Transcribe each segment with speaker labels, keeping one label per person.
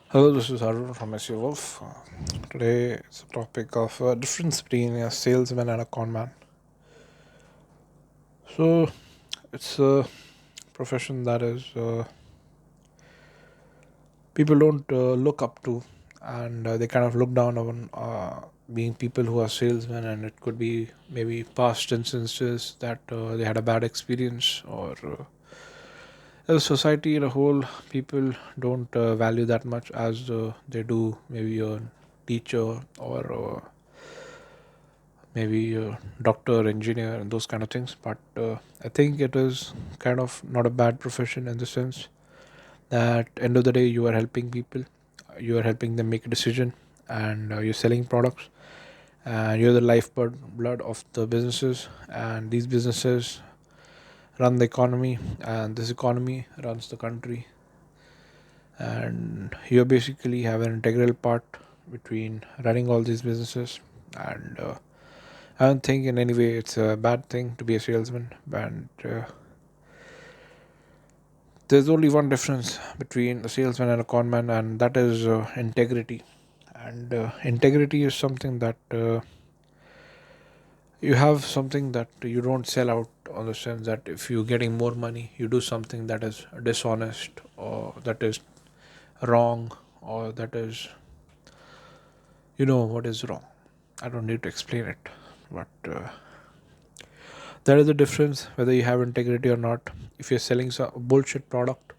Speaker 1: Hello, this is Harwin from SU Wolf. Today it's a topic of difference between a salesman and a conman. So it's a profession that is people don't look up to, and they kind of look down on being people who are salesmen, and it could be maybe past instances that they had a bad experience, or as a society in a whole, people don't value that much as they do maybe a teacher or maybe a doctor, engineer, and those kind of things. But I think it is kind of not a bad profession in the sense that end of the day you are helping people, you are helping them make a decision, and you're selling products, and you're the lifeblood blood of the businesses, and these businesses run the economy, and this economy runs the country, and you basically have an integral part between running all these businesses. And I don't think in any way it's a bad thing to be a salesman, and there's only one difference between a salesman and a conman, and that is integrity. And integrity is something that you have something that you don't sell out, on the sense that if you're getting more money, you do something that is dishonest, or that is wrong, or that is, you know what is wrong. I don't need to explain it, but there is a difference whether you have integrity or not. If you're selling a bullshit product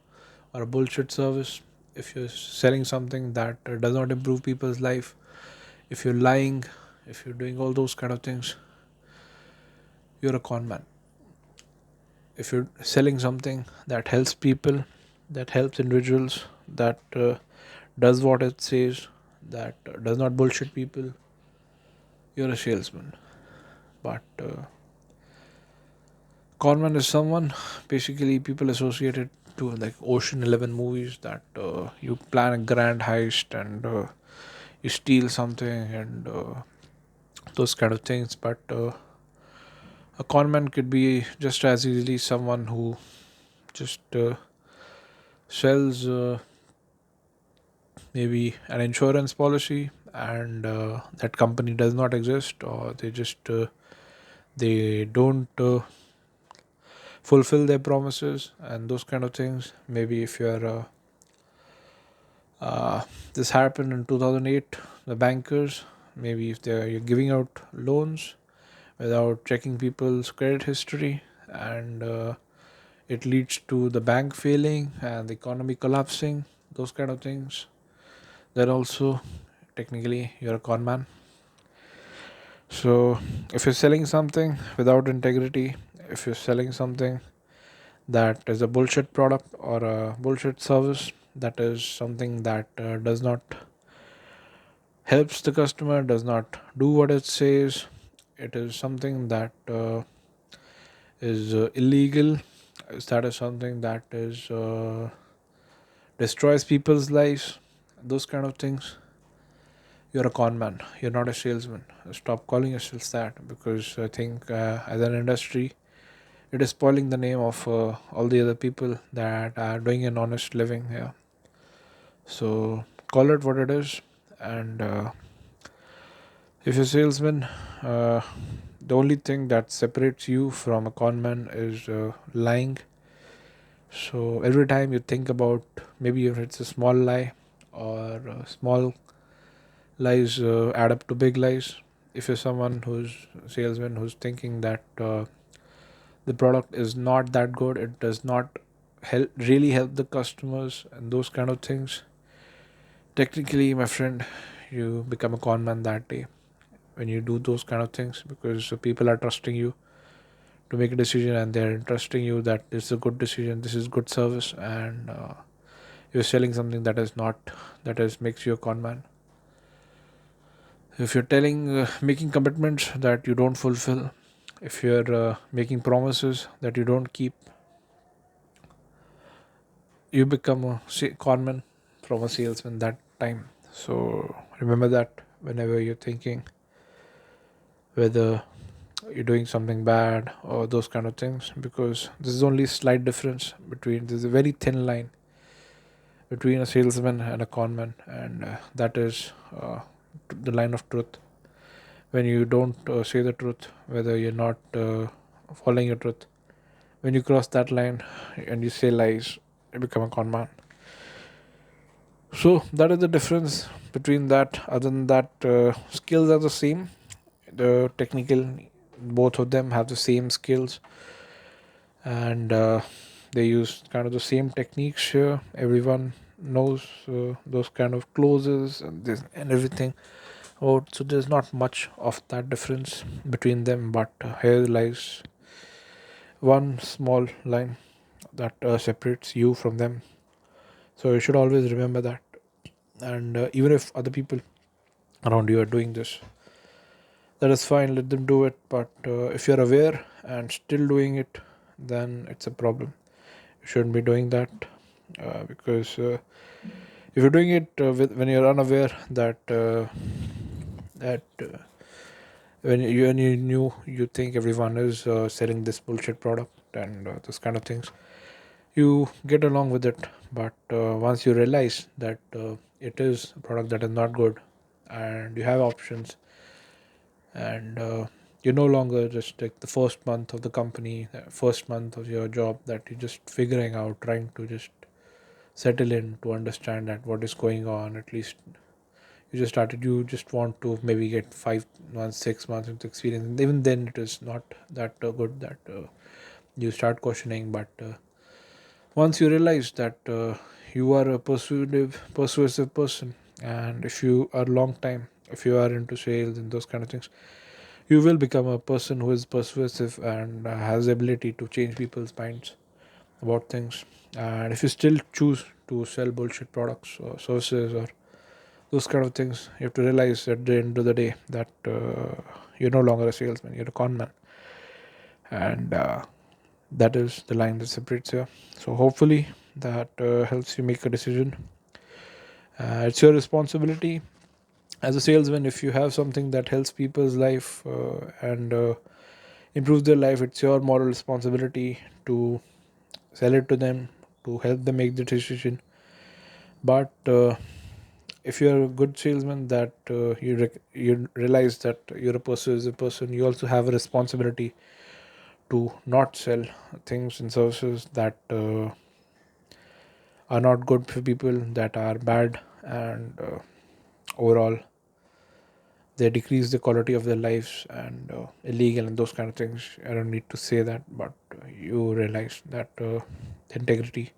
Speaker 1: or a bullshit service, if you're selling something that does not improve people's life, if you're lying, if you're doing all those kind of things, you're a con man. If you're selling something that helps people, that helps individuals, that does what it says, that does not bullshit people, you're a salesman. But conman is someone, basically people associated to like Ocean 11 movies, that you plan a grand heist, and you steal something, and those kind of things. But a conman could be just as easily someone who just sells maybe an insurance policy, and that company does not exist, or they just they don't fulfill their promises, and those kind of things. Maybe if you're this happened in 2008, the bankers, maybe if they're giving out loans without checking people's credit history, and it leads to the bank failing and the economy collapsing, those kind of things, then also technically you're a con man. So if you're selling something without integrity, if you're selling something that is a bullshit product or a bullshit service, that is something that does not helps the customer, does not do what it says, it is something that is illegal, that is something that is destroys people's lives, those kind of things, you're a con man, you're not a salesman. Stop calling yourself that, because I think as an industry it is spoiling the name of all the other people that are doing an honest living here. So call it what it is. And if you're a salesman, uh, the only thing that separates you from a con man is lying. So every time you think about, maybe if it's a small lie, or small lies add up to big lies. If you're someone who's a salesman who's thinking that the product is not that good, it does not help the customers, and those kind of things, technically, my friend, you become a con man that day when you do those kind of things, because people are trusting you to make a decision, and they're trusting you that this is a good decision, this is good service, and you're selling something that is not, that is makes you a con man. If you're telling making commitments that you don't fulfill, if you're making promises that you don't keep, you become a con man from a salesman that time. So remember that whenever you're thinking whether you're doing something bad or those kind of things, because this is only slight difference between, there's a very thin line between a salesman and a conman, and that is the line of truth. When you don't say the truth, whether you're not following your truth, when you cross that line and you say lies, you become a conman. So that is the difference between that. Other than that, skills are the same. The technical, both of them have the same skills, and they use kind of the same techniques here. Everyone knows those kind of closes and this and everything. Oh, so there's not much of that difference between them, but here lies one small line that separates you from them. So you should always remember that. And even if other people around you are doing this, that is fine. Let them do it. But if you're aware and still doing it, then it's a problem. You shouldn't be doing that because if you're doing it when you're unaware that when you knew you think everyone is selling this bullshit product and those kind of things, you get along with it. But once you realize that it is a product that is not good and you have options, and you're no longer just like the first month of the company, first month of your job, that you're just figuring out, trying to just settle in to understand that what is going on. At least you just started, you just want to maybe get 5 months, 6 months of experience, and even then it is not that good that you start questioning. But once you realize that you are a persuasive person, and if you are long time, if you are into sales and those kind of things, you will become a person who is persuasive and has the ability to change people's minds about things. And if you still choose to sell bullshit products or services or those kind of things, you have to realize at the end of the day that you're no longer a salesman, you're a conman. And that is the line that separates you. So hopefully that helps you make a decision. It's your responsibility as a salesman. If you have something that helps people's life and improves their life, it's your moral responsibility to sell it to them, to help them make the decision. But if you're a good salesman, that you realize that you're a persuasive person, you also have a responsibility to not sell things and services that are not good for people, that are bad, and overall they decrease the quality of their lives and illegal and those kind of things. I don't need to say that, but you realize that the integrity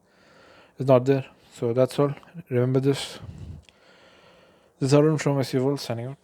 Speaker 1: is not there. So that's all. Remember this. This is Arun from SEO World signing out.